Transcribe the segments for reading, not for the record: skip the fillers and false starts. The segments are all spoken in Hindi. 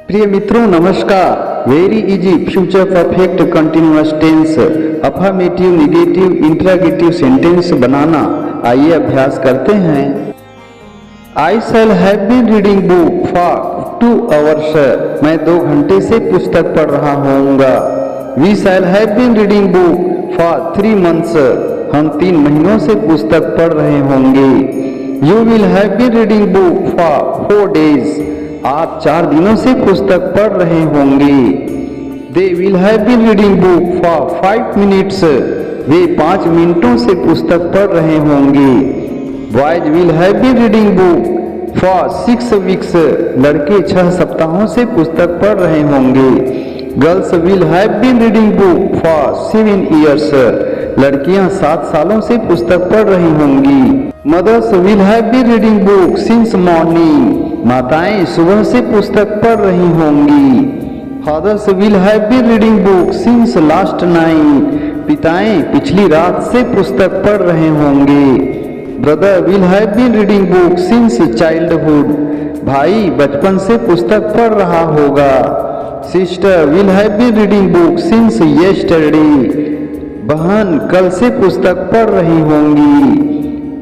प्रिय मित्रों नमस्कार। Very easy future perfect continuous tense affirmative negative interrogative sentence बनाना आइए अभ्यास करते हैं। I shall have been reading book for 2 hours। मैं 2 घंटे से पुस्तक पढ़ रहा होऊंगा। We shall have been reading book for 3 months। हम 3 महीनों से पुस्तक पढ़ रहे होंगे। You will have been reading book for 4 days। आप 4 दिनों से पुस्तक पढ़ रहे होंगे। They will have been reading book for 5 minutes। वे 5 मिनटों से पुस्तक पढ़ रहे होंगे। Boys will have been reading book for 6 weeks। लड़के 6 सप्ताहों से पुस्तक पढ़ रहे होंगे। Girls will have been reading book for 7 years। लड़कियां 7 सालों से पुस्तक पढ़ रही होंगी। Mothers will have been reading book since morning. माताएं सुबह से पुस्तक पढ़ रही होंगी। Fathers will have been reading book since last night. पिताएं पिछली रात से पुस्तक पढ़ रहे होंगे। Brother will have been reading book since childhood. भाई बचपन से पुस्तक पढ़ रहा होगा। Sister will have been reading book since yesterday. बहन कल से पुस्तक पढ़ रही होंगी।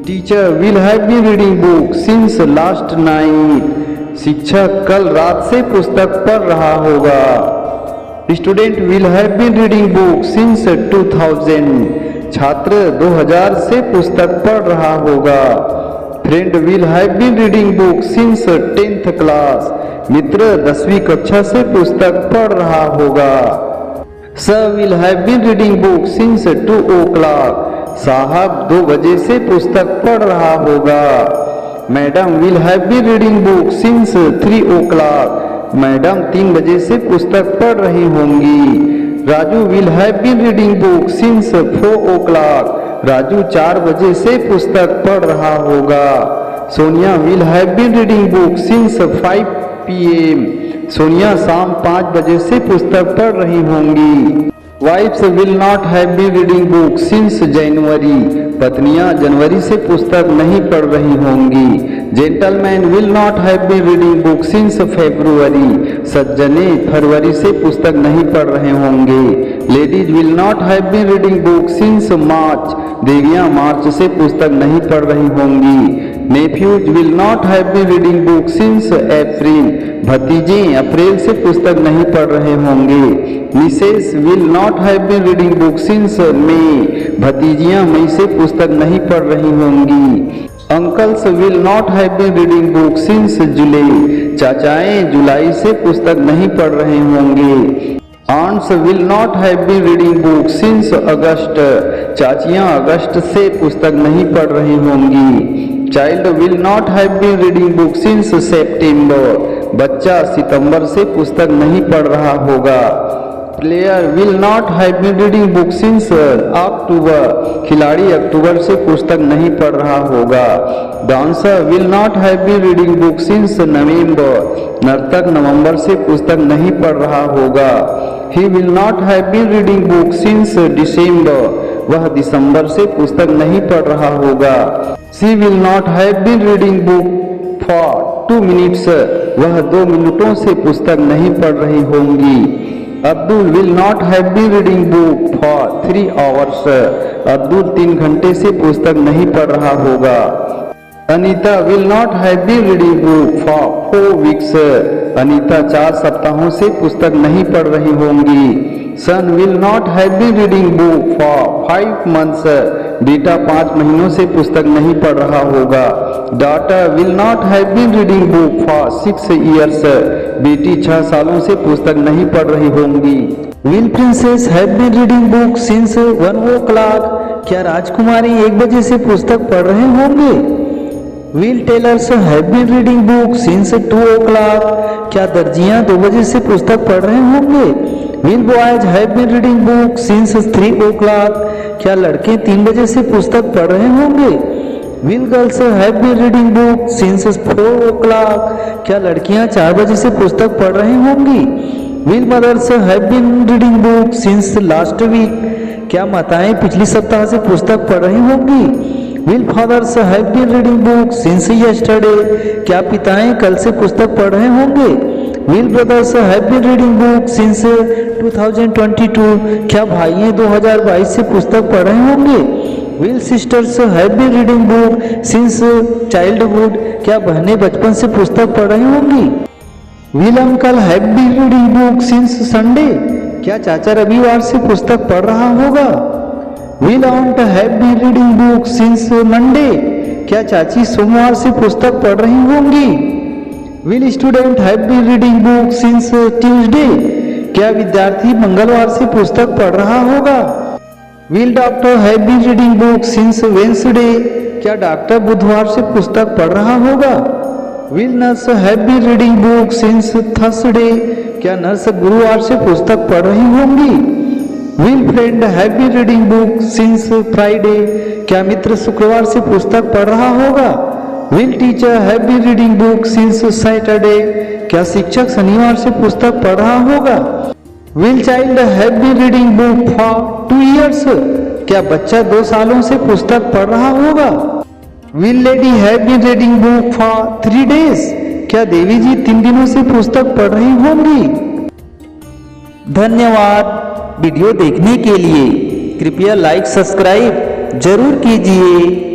Teacher will have been reading book since last night. शिक्षक कल रात से पुस्तक पढ़ रहा होगा। Student will have been reading book since 2000। छात्र 2000 से पुस्तक पढ़ रहा होगा। Friend will have been reading book since 10th class. मित्र 10वीं कक्षा से पुस्तक पढ़ रहा होगा। Sir will have been reading book since 2 o'clock। साहब 2 बजे से पुस्तक पढ़ रहा होगा। Madam will have been reading book since 3 o'clock। Madam 3 बजे से पुस्तक पढ़ रही होंगी। Raju will have been reading book since 4 o'clock। Raju 4 बजे से पुस्तक पढ़ रहा होगा। Sonia will have been reading book since 5 PM। Sonia शाम 5 बजे से पुस्तक पढ़ रही होंगी। Wifes will not have been reading book since January. पत्नियां जनवरी से पुस्तक नहीं पढ़ रही होंगी। Gentleman will not have been reading book since February. सज्जने फरवरी से पुस्तक नहीं पढ़ रहे होंगे। Ladies will not have been reading book since March. देवियां मार्च से पुस्तक नहीं पढ़ रही होंगी। Nephews will not have been reading book since April. भतीजे अप्रैल से पुस्तक नहीं पढ़ रहे होंगे। Mrs will not have been reading book since May. भतीजियां मई से पुस्तक नहीं पढ़ रही होंगी। Uncles will not have been reading book since July. चाचाएं जुलाई से पुस्तक नहीं पढ़ रहे होंगे। Aunts will not have been reading book since August. चाचियां अगस्त से पुस्तक नहीं पढ़ रही होंगी। Child will not have been reading book since September. बच्चा सितंबर से पुस्तक नहीं पढ़ रहा होगा। Player will not have been reading book since October. खिलाड़ी अक्टूबर से पुस्तक नहीं पढ़ रहा होगा। Dancer will not have been reading book since November. नर्तक नवंबर से पुस्तक नहीं पढ़ रहा होगा। He will not have been reading book since December. वह दिसंबर से पुस्तक नहीं पढ़ रहा होगा। She will not have been reading book for 2 minutes। वह 2 मिनटों से पुस्तक नहीं पढ़ रही होंगी। Abdul will not have been reading book for 3 hours। Abdul 3 घंटे से पुस्तक नहीं पढ़ रहा होगा। Anita will not have been reading book for 4 weeks। Anita 4 सप्ताहों से पुस्तक नहीं पढ़ रही होंगी। Son will not have been reading book for 5 months। बेटा 5 महीनों से पुस्तक नहीं पढ़ रहा होगा। Daughter will not have been reading book for 6 years। बेटी 6 सालों से पुस्तक नहीं पढ़ रही होंगी। Will princess have been reading book since 1 o'clock। क्या राजकुमारी 1 बजे से पुस्तक पढ़ रहे होंगे। Will tailors have been reading book since 2 o'clock। क्या दर्जियां 2 बजे से पुस्तक पढ़ रहे होंगे। Will boys have been reading book since 3 o'clock। क्या लड़के 3 बजे से पुस्तक पढ़ रहे होंगे। Will girls have been reading book since 4 o'clock। क्या लड़कियां 4 बजे से पुस्तक पढ़ रही होंगी। Will mothers have been reading book since last week. क्या माताएं पिछले सप्ताह से पुस्तक पढ़ रही होंगी। Will fathers have been reading book since yesterday. क्या पिताएं कल से पुस्तक पढ़ रहे होंगे। Will brothers have been reading book since 2022, क्या भाइयों 2022 से पुस्तक पढ़ रहे होंगे। Will sisters have been reading book since childhood, क्या बहनें बचपन से पुस्तक पढ़ रही होंगी। Will uncle have been reading book since Sunday, क्या चाचा रविवार से पुस्तक पढ़ रहा होगा। Will aunt have been reading book since Monday, क्या चाची सोमवार से पुस्तक पढ़ रही होंगी। Will student have been reading book since Tuesday, क्या विद्यार्थी मंगलवार से पुस्तक पढ़ रहा होगा। Will doctor have been reading book since Wednesday, क्या डॉक्टर बुधवार से पुस्तक पढ़ रहा होगा। Will nurse have been reading book since Thursday, क्या नर्स गुरुवार से पुस्तक पढ़ रही होंगी। Will friend have been reading book since Friday, क्या मित्र शुक्रवार से पुस्तक पढ़ रहा होगा। Will teacher have been reading book since Saturday, क्या शिक्षक शनिवार से पुस्तक पढ़ रहा होगा। Will child have been reading book for 2 years, क्या बच्चा 2 सालों से पुस्तक पढ़ रहा होगा। Will lady have been reading book for 3 days, क्या देवी जी 3 दिनों से पुस्तक पढ़ रही होंगी। धन्यवाद वीडियो देखने के लिए। कृपया लाइक सब्सक्राइब जरूर कीजिए।